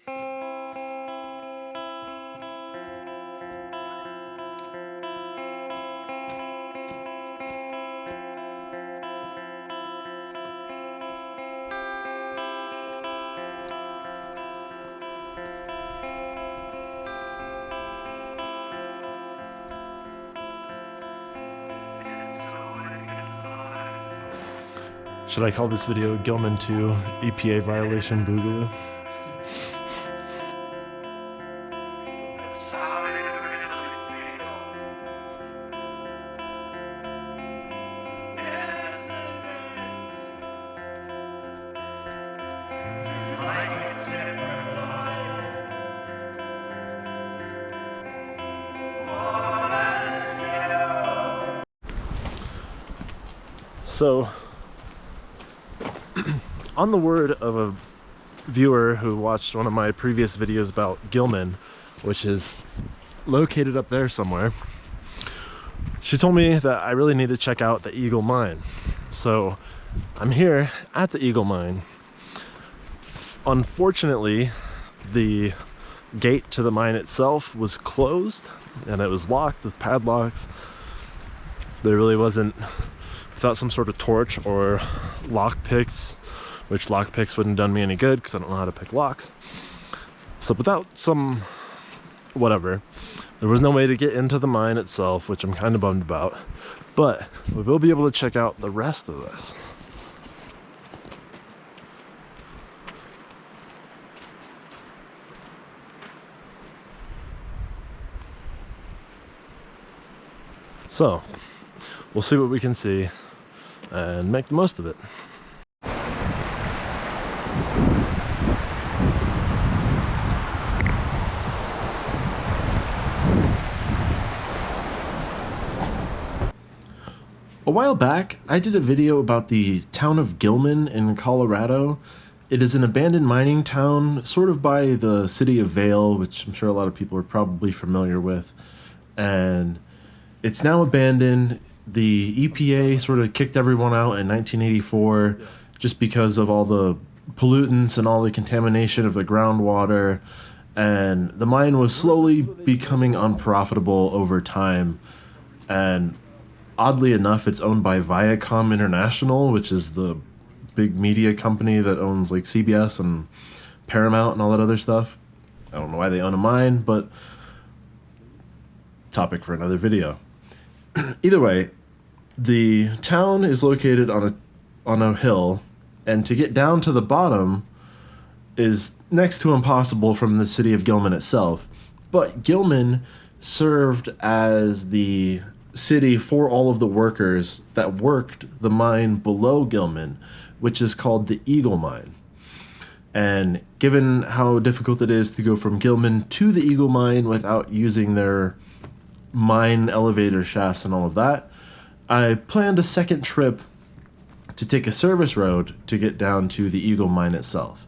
Should I call this video Gilman 2 EPA violation boogaloo? So, on the word of a viewer who watched one of my previous videos about Gilman, which is located up there somewhere, she told me that I really need to check out the Eagle Mine. So I'm here at the Eagle Mine. Unfortunately, the gate to the mine itself was closed and it was locked with padlocks. There really wasn't, without some sort of torch or lock picks, which lock picks wouldn't have done me any good because I don't know how to pick locks. So without some whatever, there was no way to get into the mine itself, which I'm kind of bummed about, but we will be able to check out the rest of this. So we'll see what we can see and make the most of it. A while back, I did a video about the town of Gilman in Colorado. It is an abandoned mining town, sort of by the city of Vail, which I'm sure a lot of people are probably familiar with. And it's now abandoned. The EPA sort of kicked everyone out in 1984 just because of all the pollutants and all the contamination of the groundwater. And the mine was slowly becoming unprofitable over time. And oddly enough, it's owned by Viacom International, which is the big media company that owns like CBS and Paramount and all that other stuff. I don't know why they own a mine, but topic for another video. Either way, the town is located on a hill, and to get down to the bottom is next to impossible from the city of Gilman itself. But Gilman served as the city for all of the workers that worked the mine below Gilman, which is called the Eagle Mine. And given how difficult it is to go from Gilman to the Eagle Mine without using their mine elevator shafts and all of that, I planned a second trip to take a service road to get down to the Eagle Mine itself.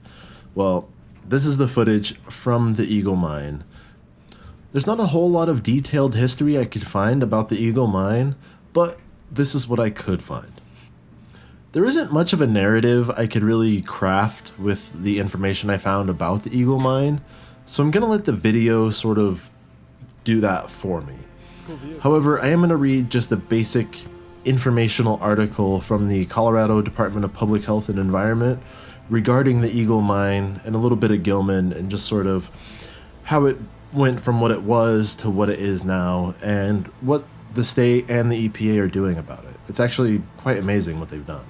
Well, this is the footage from the Eagle Mine. There's not a whole lot of detailed history I could find about the Eagle Mine, but this is what I could find. There isn't much of a narrative I could really craft with the information I found about the Eagle Mine, so I'm going to let the video sort of do that for me. However, I am going to read just a basic informational article from the Colorado Department of Public Health and Environment regarding the Eagle Mine and a little bit of Gilman and just sort of how it went from what it was to what it is now and what the state and the EPA are doing about it. It's actually quite amazing what they've done.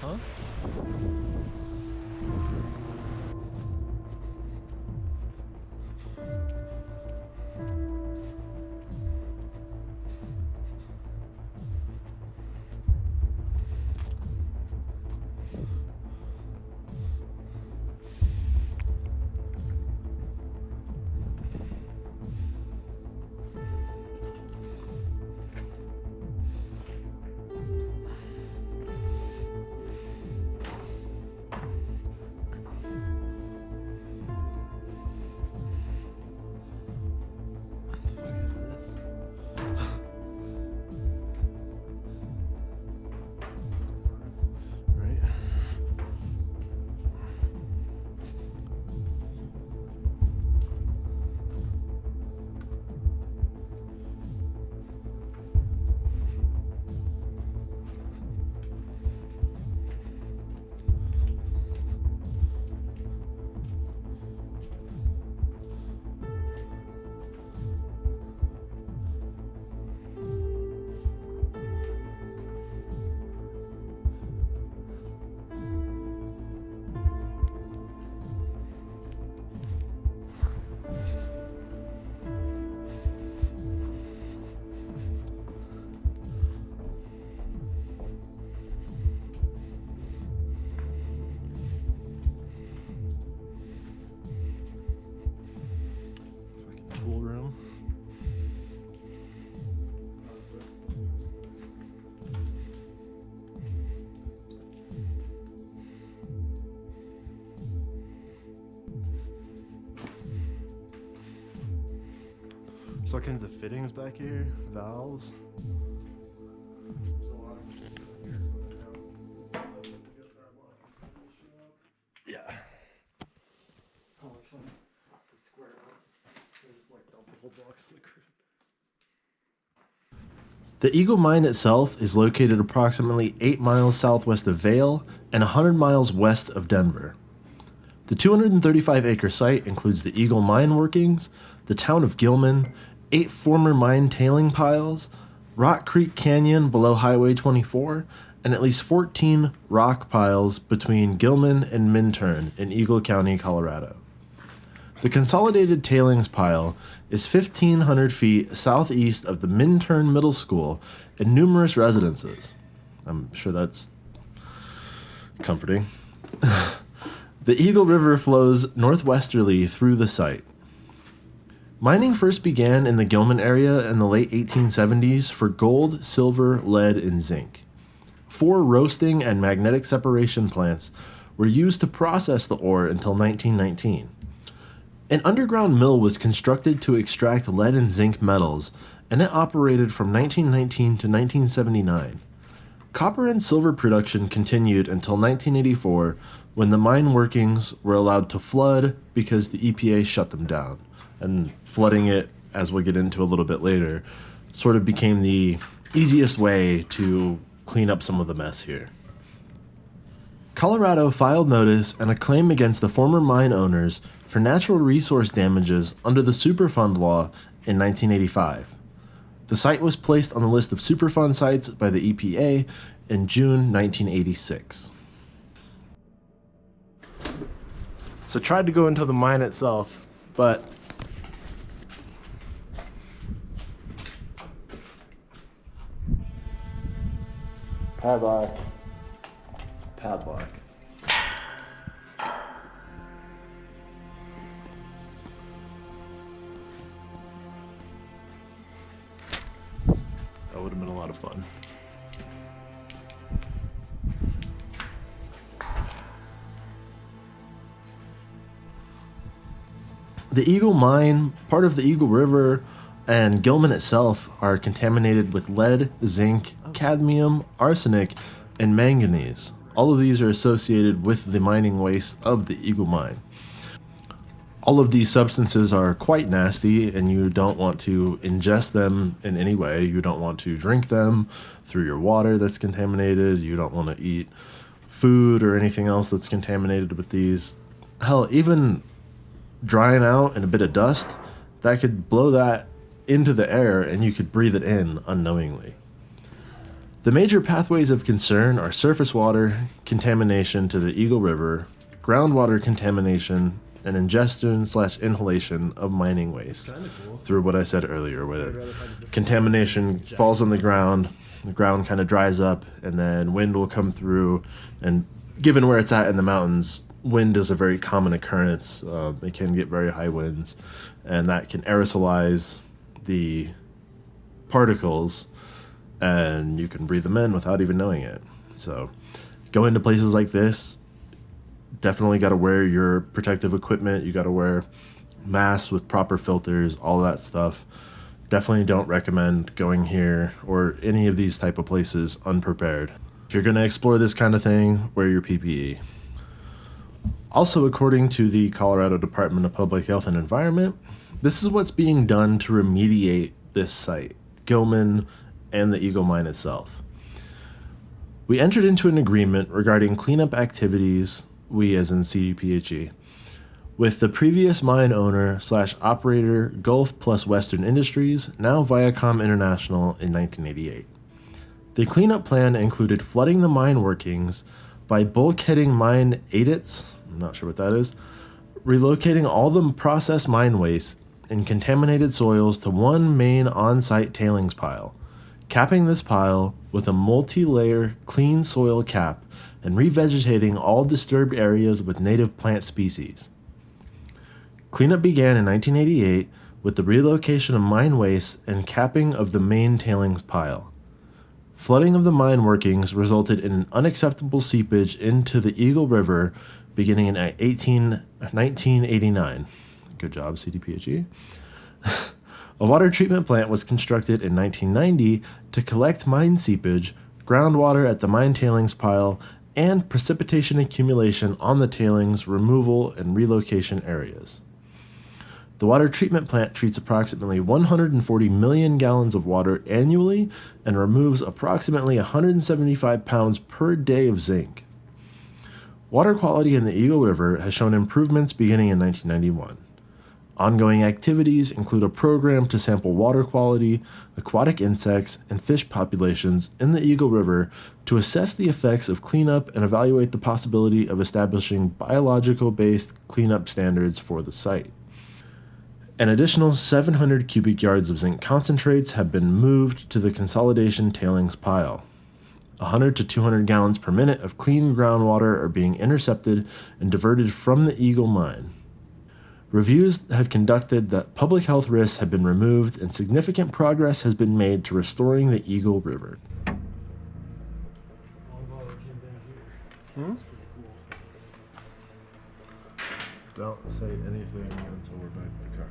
Huh? There's all kinds of fittings back here, valves. Yeah. Oh, which one's the square ones? They just like dump the whole box in the crib. The Eagle Mine itself is located approximately 8 miles southwest of Vail and 100 miles west of Denver. The 235-acre site includes the Eagle Mine Workings, the town of Gilman, 8 former mine tailing piles, Rock Creek Canyon below Highway 24, and at least 14 rock piles between Gilman and Minturn in Eagle County, Colorado. The consolidated tailings pile is 1,500 feet southeast of the Minturn Middle School and numerous residences. I'm sure that's comforting. The Eagle River flows northwesterly through the site. Mining first began in the Gilman area in the late 1870s for gold, silver, lead, and zinc. 4 roasting and magnetic separation plants were used to process the ore until 1919. An underground mill was constructed to extract lead and zinc metals, and it operated from 1919 to 1979. Copper and silver production continued until 1984, when the mine workings were allowed to flood because the EPA shut them down. And flooding it, as we'll get into a little bit later, sort of became the easiest way to clean up some of the mess here. Colorado filed notice and a claim against the former mine owners for natural resource damages under the Superfund law in 1985. The site was placed on the list of Superfund sites by the EPA in June 1986. So tried to go into the mine itself, but padlock. That would have been a lot of fun. The Eagle Mine, part of the Eagle River, and Gilman itself are contaminated with lead, zinc, cadmium, arsenic, and manganese. All of these are associated with the mining waste of the Eagle Mine. All of these substances are quite nasty, and you don't want to ingest them in any way. You don't want to drink them through your water that's contaminated. You don't want to eat food or anything else that's contaminated with these. Hell, even drying out and a bit of dust, that could blow that into the air and you could breathe it in unknowingly. The major pathways of concern are surface water contamination to the Eagle River, groundwater contamination, and ingestion/inhalation of mining waste. Cool. Through what I said earlier, where contamination falls on the ground kind of dries up, and then wind will come through, and given where it's at in the mountains, wind is a very common occurrence. It can get very high winds, and that can aerosolize the particles, and you can breathe them in without even knowing it. So go into places like this, definitely got to wear your protective equipment. You got to wear masks with proper filters, all that stuff. Definitely don't recommend going here or any of these type of places unprepared. If you're going to explore this kind of thing, wear your PPE. Also, according to the Colorado Department of Public Health and Environment, this is what's being done to remediate this site, Gilman and the Eagle Mine itself. We entered into an agreement regarding cleanup activities, we as in CDPHE, with the previous mine owner/operator Gulf Plus Western Industries, now Viacom International, in 1988. The cleanup plan included flooding the mine workings by bulkheading mine adits, I'm not sure what that is, relocating all the processed mine waste and contaminated soils to one main on-site tailings pile, capping this pile with a multi-layer clean soil cap and revegetating all disturbed areas with native plant species. Cleanup began in 1988 with the relocation of mine waste and capping of the main tailings pile. Flooding of the mine workings resulted in an unacceptable seepage into the Eagle River beginning in 1989. Good job, CDPHE. A water treatment plant was constructed in 1990 to collect mine seepage, groundwater at the mine tailings pile, and precipitation accumulation on the tailings removal and relocation areas. The water treatment plant treats approximately 140 million gallons of water annually and removes approximately 175 pounds per day of zinc. Water quality in the Eagle River has shown improvements beginning in 1991. Ongoing activities include a program to sample water quality, aquatic insects, and fish populations in the Eagle River to assess the effects of cleanup and evaluate the possibility of establishing biological-based cleanup standards for the site. An additional 700 cubic yards of zinc concentrates have been moved to the consolidation tailings pile. 100 to 200 gallons per minute of clean groundwater are being intercepted and diverted from the Eagle mine. Reviews have conducted that public health risks have been removed and significant progress has been made to restoring the Eagle River. Don't say anything until we're back in the car.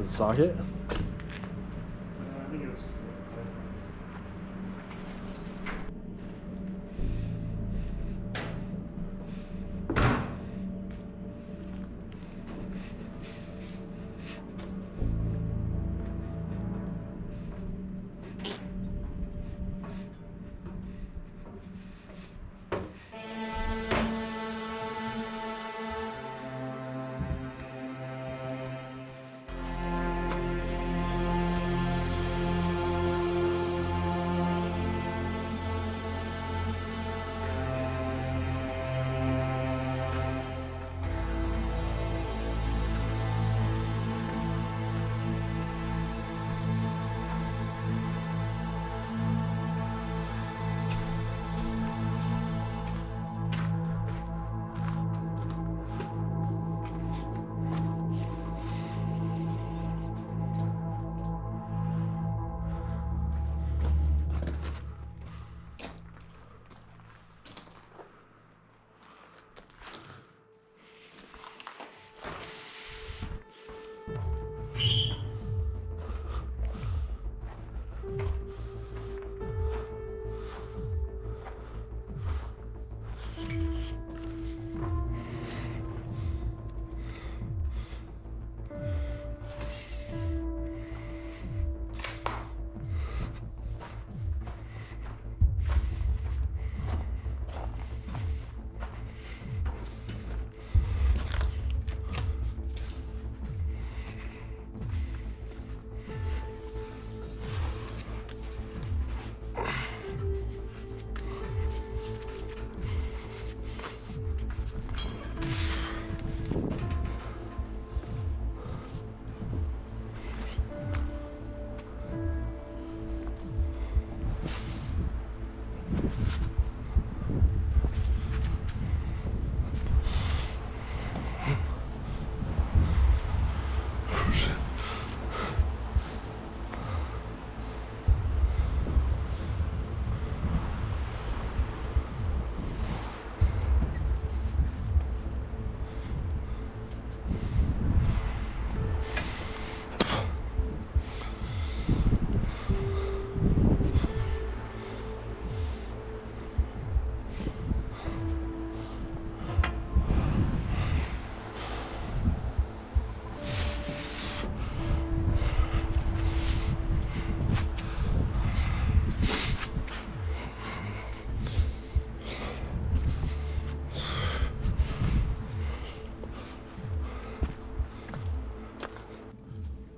Is it socket? I think it was just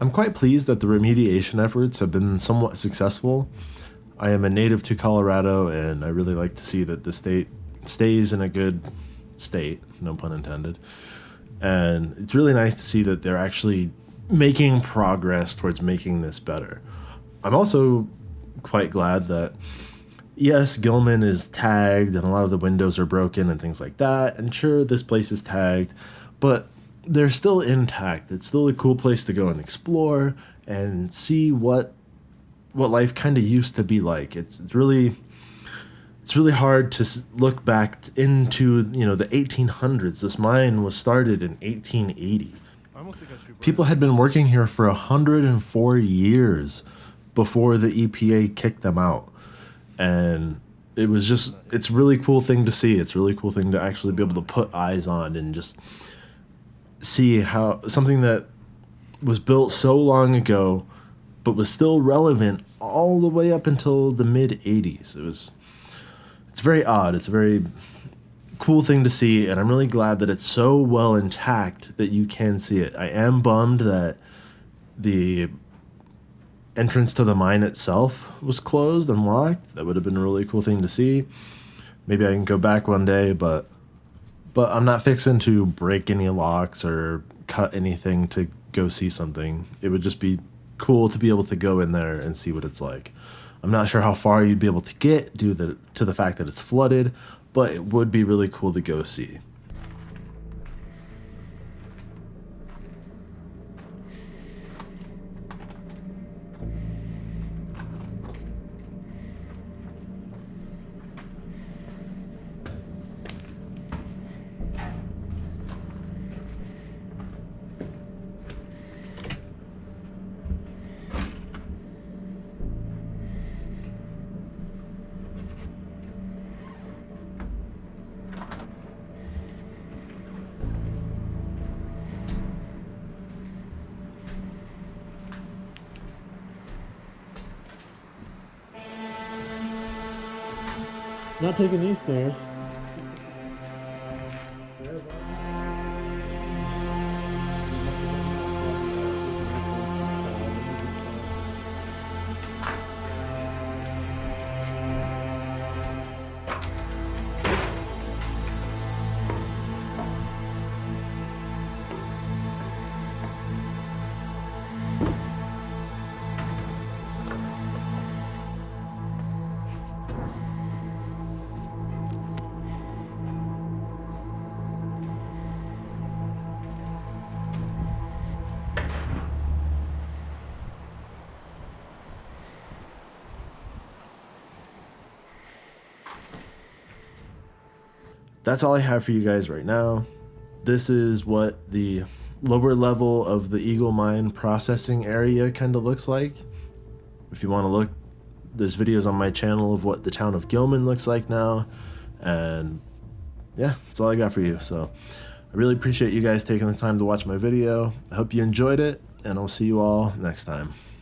I'm quite pleased that the remediation efforts have been somewhat successful. I am a native to Colorado, and I really like to see that the state stays in a good state, no pun intended. And it's really nice to see that they're actually making progress towards making this better. I'm also quite glad that yes, Gilman is tagged and a lot of the windows are broken and things like that. And sure, this place is tagged, but they're still intact. It's still a cool place to go and explore and see what life kind of used to be like. It's really hard to look back into, the 1800s. This mine was started in 1880. I almost think I should. People had been working here for 104 years before the EPA kicked them out. And it's a really cool thing to see. It's a really cool thing to actually be able to put eyes on and just see how something that was built so long ago but was still relevant all the way up until the mid 80s. It's very odd. It's a very cool thing to see, and I'm really glad that it's so well intact that you can see it. I am bummed that the entrance to the mine itself was closed and locked. That would have been a really cool thing to see. Maybe I can go back one day, but I'm not fixing to break any locks or cut anything to go see something. It would just be cool to be able to go in there and see what it's like. I'm not sure how far you'd be able to get due to the fact that it's flooded, but it would be really cool to go see. Not taking these stairs. That's all I have for you guys right now. This is what the lower level of the Eagle Mine processing area kind of looks like. If you want to look, there's videos on my channel of what the town of Gilman looks like now. And yeah, that's all I got for you. So I really appreciate you guys taking the time to watch my video. I hope you enjoyed it, and I'll see you all next time.